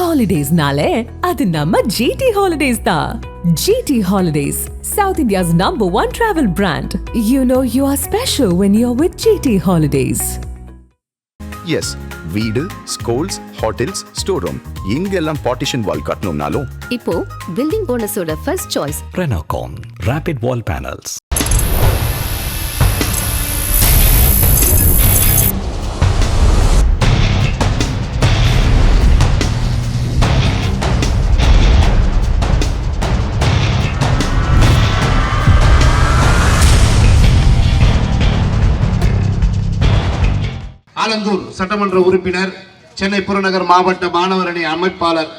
Holidays-nale, adu namma GT Holidays da. GT Holidays, South India's #1 travel brand. You know you are special when you're with GT Holidays. Yes, வீடு, schools, hotels, store room இங்கெல்லாம் partition wall கட்டணும்னாலும் இப்போ building ஓனர்ஸோட first choice Renocon Rapid Wall Panels. Alandur சட்டமன்ற உறுப்பினர், சென்னை புறநகர் மாவட்ட மாணவர் அணி அமைப்பாளர்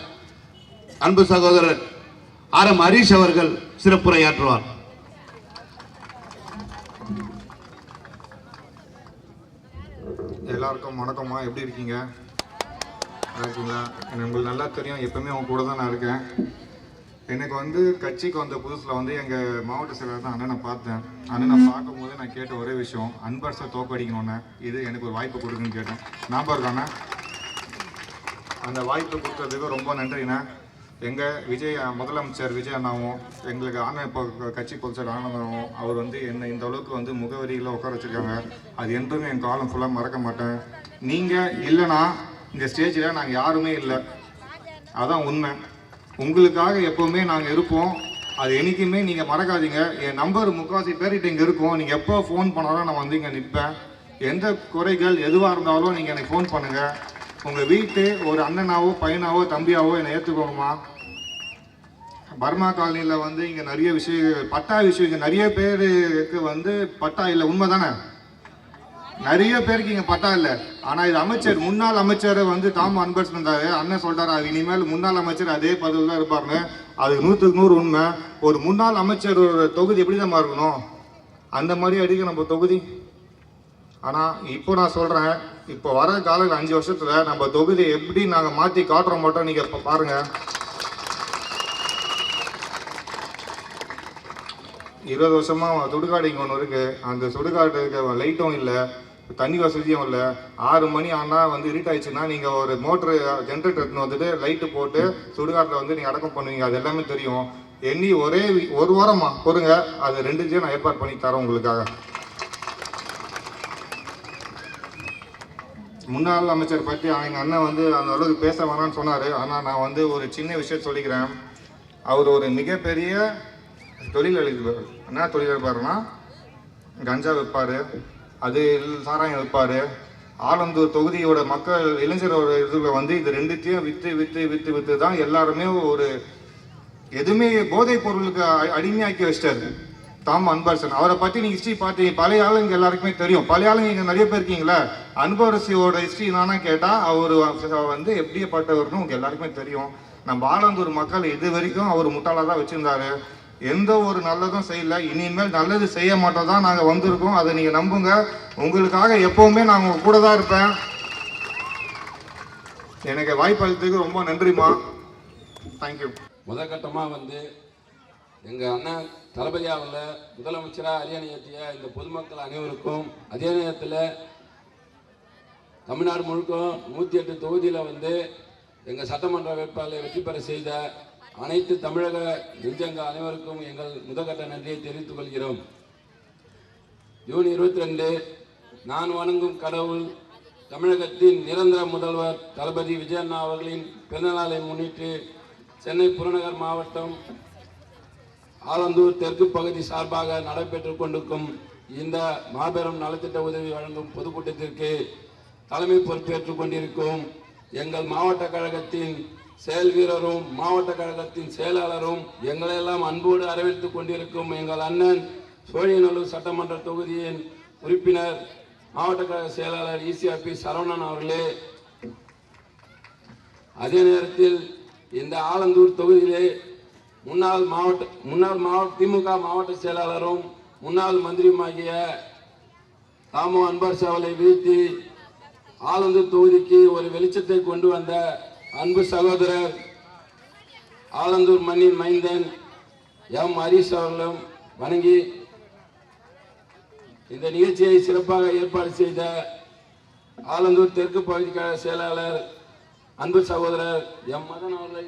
அன்பு சகோதரர் ஆர்.எம். ஹரீஷ் அவர்கள் சிறப்புரையாற்றுவார். எல்லாருக்கும் வணக்கம்மா, எப்படி இருக்கீங்க? நல்லா இருக்கீங்களா? உங்களுக்கு நல்லா தெரியும், எப்பவுமே உங்க கூட தான் நான் இருக்கேன். எனக்கு கட்சிக்கு வந்த புதுசில் எங்கள் மாவட்ட செயலர் தான் அண்ணனை பார்த்தேன். அண்ணனை பார்க்கும்போது நான் கேட்ட ஒரே விஷயம், அன்பர்ஸை தோக்கடிக்கணுன்னு, இது எனக்கு ஒரு வாய்ப்பு கொடுக்குன்னு கேட்டேன். ஞாபகம் இருக்காண்ணே? அந்த வாய்ப்பு கொடுத்ததுக்கு ரொம்ப நன்றிண்ணே. எங்கள் முதலமைச்சர் விஜய் அண்ணாவும் எங்களுக்கு அண்ணன் இப்போ கட்சி பொதுச்செயலர் ஆனந்தாவும் அவர் என்னை இந்த அளவுக்கு முகவரியில் உட்கார வச்சுருக்காங்க. அது என்றுமே என் காலம் ஃபுல்லாக மறக்க மாட்டேன். நீங்கள் இல்லைன்னா இந்த ஸ்டேஜில் நாங்கள் யாருமே இல்லை, அதான் உண்மை. உங்களுக்காக எப்போவுமே நாங்கள் இருப்போம், அது என்றைக்குமே நீங்கள் மறக்காதீங்க. என் நம்பர் முக்கால்வாசி பேர்கிட்ட இங்கே இருக்கும். நீங்கள் எப்போ ஃபோன் பண்ணாலும் நான் இங்கே நிற்பேன். எந்த குறைகள் எதுவாக இருந்தாலும் நீங்கள் எனக்கு ஃபோன் பண்ணுங்கள். உங்கள் வீட்டு ஒரு அண்ணனாவோ பையனாவோ தம்பியாவோ என்னை ஏற்றுக்கோங்கம்மா. பர்மா காலனியில் இங்கே நிறைய விஷயம், பட்டா விஷயம், இங்கே நிறைய பேருக்கு பட்டா இல்லை, உண்மை தானே? நிறைய பேருக்கு இங்கே பட்டா இல்லை. ஆனால் இது அமைச்சர், முன்னாள் அமைச்சர் தாம் அன்பர்ஸ் இருந்தார். அண்ணன் சொல்கிறார், அது இனிமேல் முன்னாள் அமைச்சர் அதே பதவியில் தான் இருப்பாருன்னு. அது 100க்கு 100 உண்மை. ஒரு முன்னாள் அமைச்சர் ஒரு தொகுதி எப்படி தான் இருக்கணும், அந்த மாதிரி அடிக்க நம்ம தொகுதி. ஆனால் இப்போ நான் சொல்கிறேன், இப்போ வர காலையில் 5 வருஷத்தில் நம்ம தொகுதியை எப்படி நாங்கள் மாற்றி காட்டுற மாட்டோம். நீங்கள் இப்போ பாருங்கள், 20 வருஷமாக சுடுகாடு இங்கே ஒன்று இருக்குது. அந்த சுடுகாட்டுக்கு லைட்டும் இல்லை, தண்ணி வசதியும் இல்லை. 6 மணி ஆனால் இருட் ஆயிடுச்சுன்னா நீங்கள் ஒரு மோட்ரு ஜென்ரேட்டர் எடுத்துன்னு லைட்டு போட்டு சுடுகாட்டில் நீங்கள் அடக்கம் பண்ணுவீங்க. அது எல்லாமே தெரியும். எண்ணி ஒரு வாரமா பொறுங்க, அது 2 நான் ஏற்பாடு பண்ணி தரேன் உங்களுக்காக. முன்னாள் அமைச்சர் பற்றி எங்கள் அண்ணன் அந்த அளவுக்கு பேச வேணான்னு சொன்னார். ஆனால் நான் ஒரு சின்ன விஷயம் சொல்லிக்கிறேன். அவர் ஒரு மிகப்பெரிய தொழிலதிபர். என்ன தொழிலதிபர்னா, கஞ்சா விற்பார், அது சாராயம் விற்பார். ஆலந்தூர் தொகுதியோட மக்கள் இளைஞரோட இதில் இது 2த்தையும் விற்று தான் எல்லாருமே எதுவுமே போதைப் பொருளுக்கு அடிமையாக்கி வச்சிட்டாரு தாம் அன்பரசன். அவரை பற்றி நீங்கள் ஹிஸ்ட்ரி பார்த்து பழைய ஆளுங்க எல்லாருக்குமே தெரியும். பழைய ஆளுங்க இங்கே நிறைய பேர் இருக்கீங்களா, அன்பரசியோட ஹிஸ்ட்ரி என்னன்னா கேட்டால் அவர் எப்படிப்பட்டவர்னு உங்களுக்கு எல்லாருக்குமே தெரியும். நம்ம ஆலந்தூர் மக்கள் இது வரைக்கும் அவர் முட்டாளாக தான் வச்சுருந்தாரு. எந்த ஒரு நல்லதும் செய்யல, இனிமேல் நல்லது செய்ய மாட்டோம் தான் நாங்கள் வந்திருக்கோம். அதை நீங்கள் நம்புங்க. உங்களுக்காக எப்போவுமே நான் உங்கள் கூட தான் இருப்பேன். எனக்கு வாய்ப்பு அளித்ததுக்கு ரொம்ப நன்றிம்மா. தேங்க்யூ. முதற்கட்டமாக எங்கள் அண்ணன் தளபதியாவில் முதலமைச்சராக அரியணை ஏற்றிய இந்த பொதுமக்கள் அனைவருக்கும், அதே நேரத்தில் தமிழ்நாடு முழுக்க 108 தொகுதியில் எங்கள் சட்டமன்ற வேட்பாளரை வெற்றி பெற செய்த அனைத்து தமிழக நெஞ்சங்கள் அனைவருக்கும் எங்கள் முதற்கட்ட நன்றியை தெரிவித்துக் கொள்கிறோம். ஜூன் 22 நான் வணங்கும் கடவுள் தமிழகத்தின் நிரந்தர முதல்வர் தளபதி விஜய் அண்ணா அவர்களின் பிறந்தநாளை முன்னிட்டு சென்னை புறநகர் மாவட்டம் ஆலந்தூர் தெற்கு பகுதி சார்பாக நடைபெற்றுக் கொண்டிருக்கும் இந்த மாபெரும் நலத்திட்ட உதவி வழங்கும் பொதுக்கூட்டத்திற்கு தலைமை பொறுப்பேற்றுக் கொண்டிருக்கும் எங்கள் மாவட்ட கழகத்தின் செயல் வீரரும் மாவட்ட கழகத்தின் செயலாளரும் எங்களெல்லாம் அன்போடு வரவேற்றுக் கொண்டிருக்கும் எங்கள் அண்ணன் சோழியநல்லூர் சட்டமன்ற தொகுதியின் உறுப்பினர் மாவட்ட கழக செயலாளர் ECRP சரவணன் அவர்களே, அதே நேரத்தில் இந்த ஆலந்தூர் தொகுதியிலே முன்னாள் திமுக மாவட்ட செயலாளரும் முன்னாள் மந்திரியுமாகிய தாமோ அன்பரசு அவர்களை வீழ்த்தி ஆலந்தூர் தொகுதிக்கு ஒரு வெளிச்சத்தை கொண்டு வந்த அன்பு சகோதரர் ஆலந்தூர் மண்ணின் மைந்தன் எம். ஹரீஷ் அவர்களும் வணங்கி இந்த நிகழ்ச்சியை சிறப்பாக ஏற்பாடு செய்த ஆலந்தூர் தெற்கு பகுதி கழக செயலாளர் அன்பு சகோதரர் எம் மதன் அவர்களை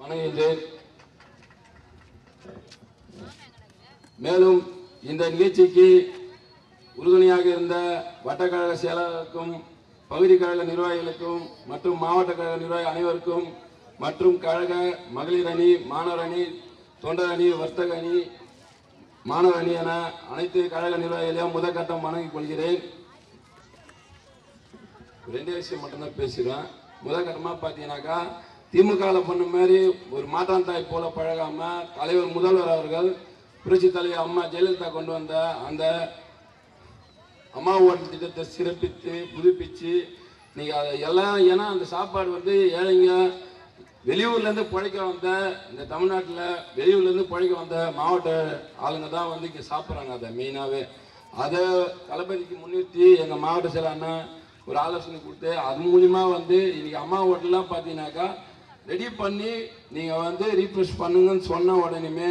வணங்குகின்றேன். மேலும் இந்த நிகழ்ச்சிக்கு உறுதுணையாக இருந்த வட்டக்கழக செயலாளருக்கும் பகுதி கழக நிர்வாகிகளுக்கும் மற்றும் மாவட்ட கழக நிர்வாகி அனைவருக்கும் மற்றும் கழக மகளிர் அணி, மாணவர் அணி, தொண்டர் அணி, வர்த்தக அணி, மாணவர் அணி என அனைத்து கழக நிர்வாகிகளையும் முதற்கட்டம் வணங்கிக் கொள்கிறேன். 2 விஷயம் மட்டும்தான் பேசுகிறேன். முதற்கட்டமாக பார்த்தீங்கன்னாக்கா, திமுகவில் பண்ண மாதிரி ஒரு மாற்றான் தாய் போல பழகாம தலைவர் முதல்வர் அவர்கள் புரட்சி தலைவர் அம்மா ஜெயலலிதா கொண்டு வந்த அந்த அம்மா ஓட்டல் திட்டத்தை சிறப்பித்து புதுப்பிச்சு நீங்கள் அதை எல்லாம், ஏன்னா அந்த சாப்பாடு வந்து ஏழைங்க வெளியூர்லேருந்து பிழைக்க வந்த, இந்த தமிழ்நாட்டில் வெளியூர்லேருந்து பிழைக்க வந்த மாவட்ட ஆளுங்க தான் வந்து இங்கே சாப்பிட்றாங்க. அதை மெயினாகவே அதை தளபதிக்கு முன்னிறுத்தி எங்கள் மாவட்ட செயலாளர் ஒரு ஆலோசனை கொடுத்து அது மூலிமா வந்து இன்றைக்கி அம்மா ஹோட்டல்லாம் பார்த்தீங்கன்னாக்கா ரெடி பண்ணி நீங்கள் வந்து ரீஃப்ரெஷ் பண்ணுங்கன்னு சொன்ன உடனேமே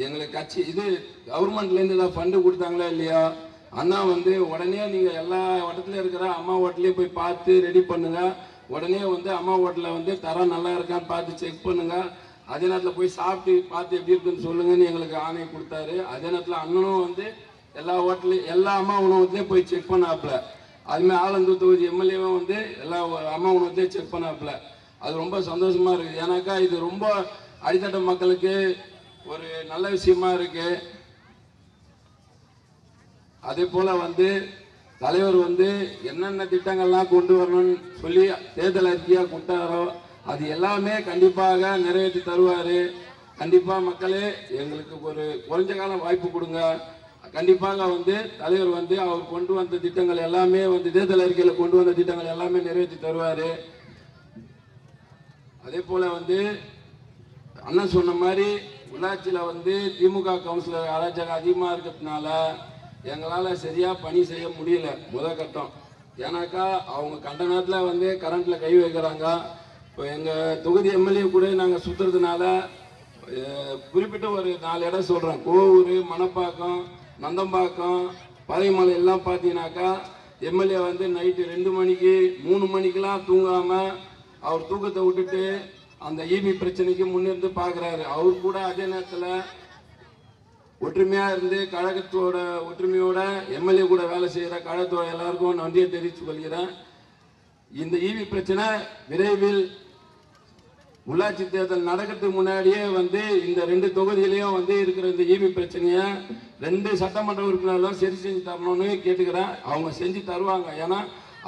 எங்களுக்கு கட்சி இது கவர்மெண்ட்லேருந்து ஏதாவது ஃபண்டு கொடுத்தாங்களா இல்லையா, அண்ணா வந்து உடனே நீங்கள் எல்லா இடத்துலையும் இருக்கிற அம்மா ஹோட்டலையும் போய் பார்த்து ரெடி பண்ணுங்கள். உடனே வந்து அம்மா ஹோட்டலில் வந்து தரம் நல்லா இருக்கான்னு பார்த்து செக் பண்ணுங்கள். அதே நேரத்தில் போய் சாப்பிட்டு பார்த்து எப்படி இருக்குன்னு சொல்லுங்கன்னு எங்களுக்கு ஆணையை கொடுத்தாரு. அதே நேரத்தில் அண்ணனும் வந்து எல்லா ஹோட்டலையும் எல்லா அம்மா உணவகத்தையும் போய் செக் பண்ணாப்புல. அதுமாதிரி ஆலந்தூர் தொகுதி எம்எல்ஏவும் வந்து எல்லா அம்மா உணவகத்தையும் செக் பண்ணாப்புல. அது ரொம்ப சந்தோஷமாக இருக்குது. ஏன்னாக்கா இது ரொம்ப அடித்தட்ட மக்களுக்கு ஒரு நல்ல விஷயமா இருக்குது. அதே போல் வந்து தலைவர் வந்து என்னென்ன திட்டங்கள்லாம் கொண்டு வரணும்னு சொல்லி தேர்தல் அறிக்கையாக கொடுத்தாரோ அது எல்லாமே கண்டிப்பாக நிறைவேற்றி தருவார். கண்டிப்பாக மக்களே எங்களுக்கு ஒரு குறைஞ்ச காலம் வாய்ப்பு கொடுங்க. கண்டிப்பாக வந்து தலைவர் வந்து அவர் கொண்டு வந்த திட்டங்கள் எல்லாமே வந்து தேர்தல் அறிக்கையில் கொண்டு வந்த திட்டங்கள் எல்லாமே நிறைவேற்றி தருவார். அதே போல் வந்து அண்ணன் சொன்ன மாதிரி உள்ளாட்சியில் வந்து திமுக கவுன்சிலர் அராஜகம் அதிகமாக இருக்கிறதுனால எங்களால் சரியாக பணி செய்ய முடியல முதற்கட்டம். ஏன்னாக்கா அவங்க கண்ட நேரத்தில் வந்து கரண்ட்டில் கை வைக்கிறாங்க. இப்போ எங்கள் தொகுதி எம்எல்ஏ கூட நாங்கள் சுற்றுறதுனால குறிப்பிட்ட ஒரு 4 இடம் சொல்கிறேன். கோவூர், மணப்பாக்கம், நந்தம்பாக்கம், பழையமலை எல்லாம் பார்த்தீங்கன்னாக்கா எம்எல்ஏ வந்து நைட்டு 2 மணிக்கு 3 மணிக்கெலாம் தூங்காமல் அவர் தூக்கத்தை விட்டுட்டு அந்த ஈபி பிரச்சனைக்கு முன்னிருந்து பார்க்குறாரு. அவர் கூட அதே நேரத்தில் ஒற்றுமையாக இருந்து கழகத்தோட ஒற்றுமையோட எம்எல்ஏ கூட வேலை செய்கிற கழகத்தோட எல்லாருக்கும் நன்றியை தெரிவித்து கொள்கிறேன். இந்த ஈவி பிரச்சனை விரைவில் உள்ளாட்சி தேர்தல் நடக்கிறதுக்கு முன்னாடியே வந்து இந்த 2 தொகுதியிலையும் வந்து இருக்கிற இந்த ஈவி பிரச்சனையை 2 சட்டமன்ற உறுப்பினர்களும் சரி செஞ்சு தரணும்னு கேட்டுக்கிறேன். அவங்க செஞ்சு தருவாங்க. ஏன்னா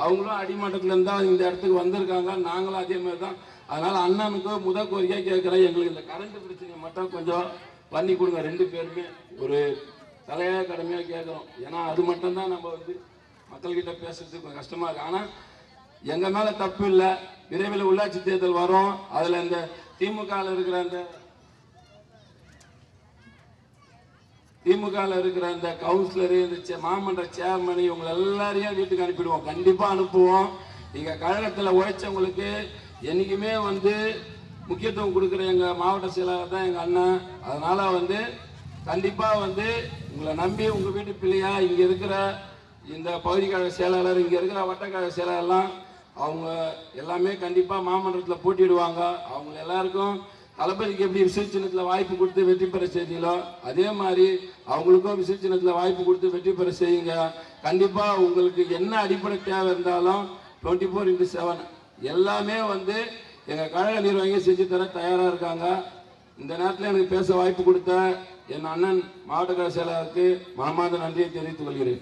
அவங்களும் அடிமட்டத்துலேருந்து தான் இந்த இடத்துக்கு வந்திருக்காங்க. நாங்களும் அதே மாதிரி தான். அதனால் அண்ணனுக்கு முதல் கோரிக்கையாக கேட்குறேன், எங்களுக்கு இந்த கரண்ட் பிரச்சனையை மட்டும் கொஞ்சம் பண்ணி கொடுங்க. 2 பேருமே ஒரு தலையாக கடமையாக கேட்குறோம். ஏன்னா அது மட்டும்தான் நம்ம வந்து மக்கள்கிட்ட பேசுறதுக்கு கொஞ்சம் கஷ்டமாக இருக்குது. ஆனால் எங்கள் மேலே தப்பு இல்லை. விரைவில் உள்ளாட்சி தேர்தல் வரும். அதில் இந்த திமுகவில் இருக்கிற அந்த கவுன்சிலரு, இந்த மாமன்ற சேர்மன், இவங்க எல்லாரையும் வீட்டுக்கு அனுப்பிடுவோம். கண்டிப்பாக அனுப்புவோம். இங்கே கழகத்தில் உழைச்சவங்களுக்கு என்றைக்குமே வந்து முக்கியத்துவம் கொடுக்குற எங்கள் மாவட்ட செயலாளர் தான் எங்கள் அண்ணன். அதனால் வந்து கண்டிப்பாக வந்து உங்களை நம்பி உங்கள் வீட்டு பிள்ளையா இங்கே இருக்கிற இந்த பகுதி கழக செயலாளர், இங்கே இருக்கிற வட்டக்கழக செயலாளர்லாம் அவங்க எல்லாமே கண்டிப்பாக மாமன்றத்தில் போட்டிடுவாங்க. அவங்க எல்லாருக்கும் தளபதிக்கு எப்படி விசர்ஜனத்தில் வாய்ப்பு கொடுத்து வெற்றி பெற செய்தீங்களோ அதே மாதிரி அவங்களுக்கும் விசர்ஜனத்தில் வாய்ப்பு கொடுத்து வெற்றி பெற செய்யுங்க. கண்டிப்பாக உங்களுக்கு என்ன அடிப்படை தேவை இருந்தாலும் 24/7 எல்லாமே வந்து எங்கள் கழக நிர்வாகிகள் செஞ்சு தர தயாராக இருக்காங்க. இந்த நேரத்தில் எனக்கு பேச வாய்ப்பு கொடுத்த என் அண்ணன் மாவட்ட கழக செயலாளருக்கு மனமார்ந்த நன்றியை தெரிவித்துக் கொள்கிறேன்.